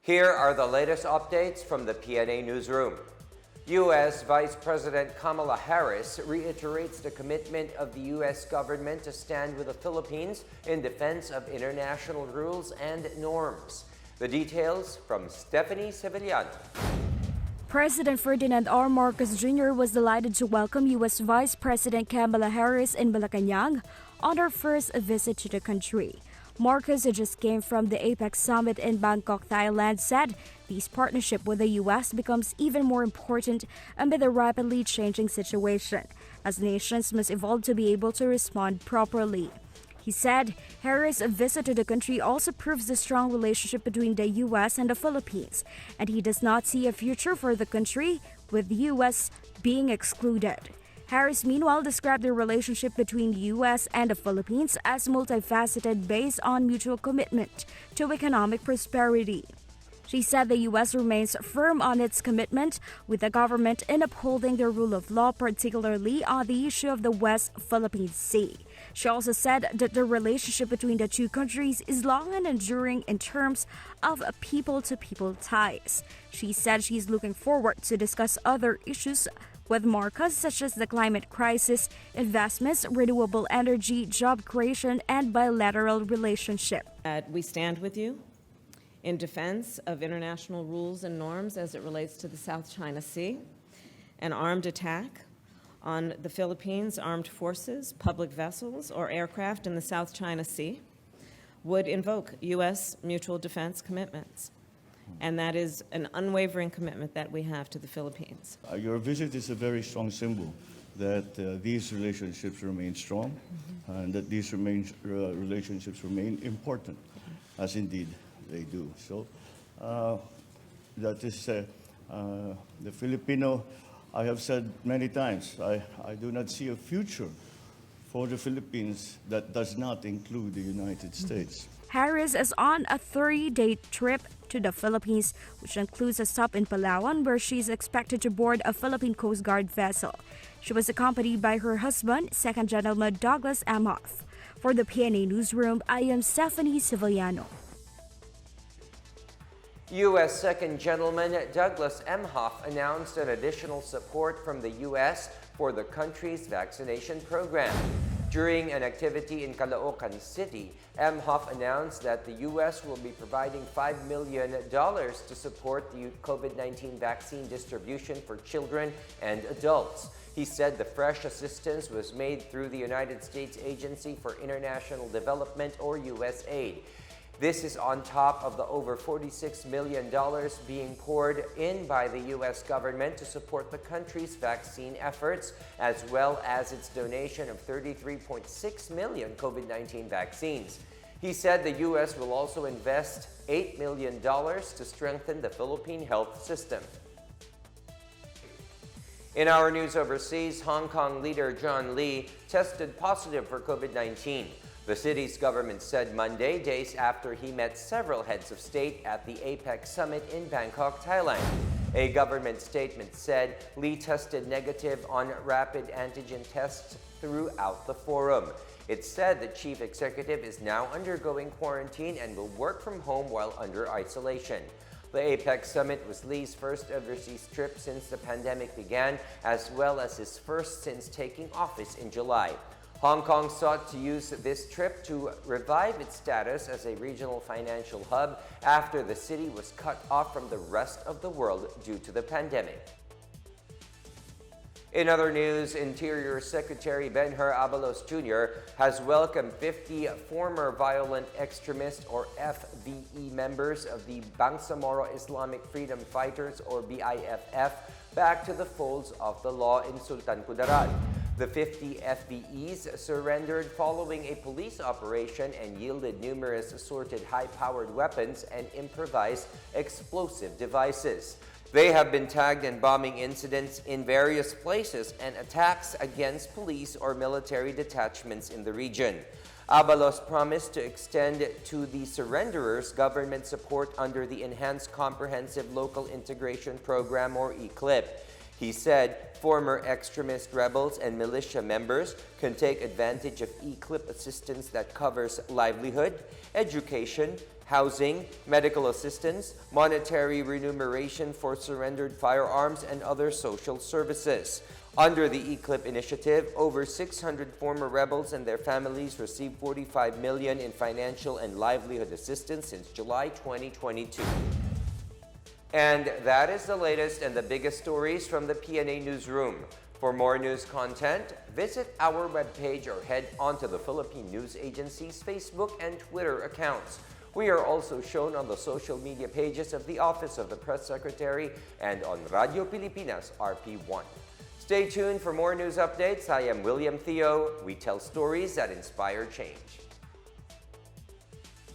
Here are the latest updates from the Pna Newsroom. U.S. Vice President Kamala Harris reiterates the commitment of the U.S. government to stand with the Philippines in defense of international rules and norms. The details from Stephanie Sevillano. President Ferdinand R. Marcos Jr. was delighted to welcome U.S. Vice President Kamala Harris in Malacanang on her first visit to the country. Marcos, who just came from the APEC summit in Bangkok, Thailand, said this partnership with the U.S. becomes even more important amid the rapidly changing situation, as nations must evolve to be able to respond properly. He said Harris' visit to the country also proves the strong relationship between the U.S. and the Philippines, and he does not see a future for the country with the U.S. being excluded. Harris, meanwhile, described the relationship between the U.S. and the Philippines as multifaceted based on mutual commitment to economic prosperity. She said the U.S. remains firm on its commitment with the government in upholding the rule of law, particularly on the issue of the West Philippine Sea. She also said that the relationship between the two countries is long and enduring in terms of people-to-people ties. She said she's looking forward to discuss other issues with Marcos, such as the climate crisis, investments, renewable energy, job creation, and bilateral relationship. We stand with you in defense of international rules and norms as it relates to the South China Sea. An armed attack on the Philippines' armed forces, public vessels, or aircraft in the South China Sea would invoke U.S. mutual defense commitments. And that is an unwavering commitment that we have to the Philippines. Your visit is a very strong symbol that these relationships remain strong and that these relationships remain important, as indeed they do. So that is the Filipino, I have said many times, I do not see a future for the Philippines that does not include the United States. Harris is on a 3-day trip to the Philippines, which includes a stop in Palawan, where she is expected to board a Philippine Coast Guard vessel. She was accompanied by her husband, Second Gentleman Douglas Mhoff. For the Pna Newsroom, I am Stephanie Sevillano. U.S. Second Gentleman Douglas Mhoff announced an additional support from the U.S. for the country's vaccination program. During an activity in Caloocan City, Mhoff announced that the U.S. will be providing $5 million to support the COVID-19 vaccine distribution for children and adults. He said the fresh assistance was made through the United States Agency for International Development, or USAID. This is on top of the over $46 million being poured in by the U.S. government to support the country's vaccine efforts, as well as its donation of 33.6 million COVID-19 vaccines. He said the U.S. will also invest $8 million to strengthen the Philippine health system. In our news overseas, Hong Kong leader John Lee tested positive for COVID-19. The city's government said Monday, days after he met several heads of state at the APEC summit in Bangkok, Thailand. A government statement said Lee tested negative on rapid antigen tests throughout the forum. It said the chief executive is now undergoing quarantine and will work from home while under isolation. The APEC summit was Lee's first overseas trip since the pandemic began, as well as his first since taking office in July. Hong Kong sought to use this trip to revive its status as a regional financial hub after the city was cut off from the rest of the world due to the pandemic. In other news, Interior Secretary Ben-Hur Abalos Jr. has welcomed 50 former violent extremist, or FVE, members of the Bangsamoro Islamic Freedom Fighters, or BIFF, back to the folds of the law in Sultan Kudarat. The 50 FVEs surrendered following a police operation and yielded numerous assorted high-powered weapons and improvised explosive devices. They have been tagged in bombing incidents in various places and attacks against police or military detachments in the region. Abalos promised to extend to the surrenderers government support under the Enhanced Comprehensive Local Integration Program, or ECLIP. He said former extremist rebels and militia members can take advantage of ECLIP assistance that covers livelihood, education, housing, medical assistance, monetary remuneration for surrendered firearms, and other social services. Under the ECLIP initiative, over 600 former rebels and their families received 45 million in financial and livelihood assistance since July 2022. And that is the latest and the biggest stories from the PNA Newsroom. For more news content, visit our webpage or head onto the Philippine News Agency's Facebook and Twitter accounts. We are also shown on the social media pages of the Office of the Press Secretary and on Radio Pilipinas RP1. Stay tuned for more news updates. I am William Theo. We tell stories that inspire change.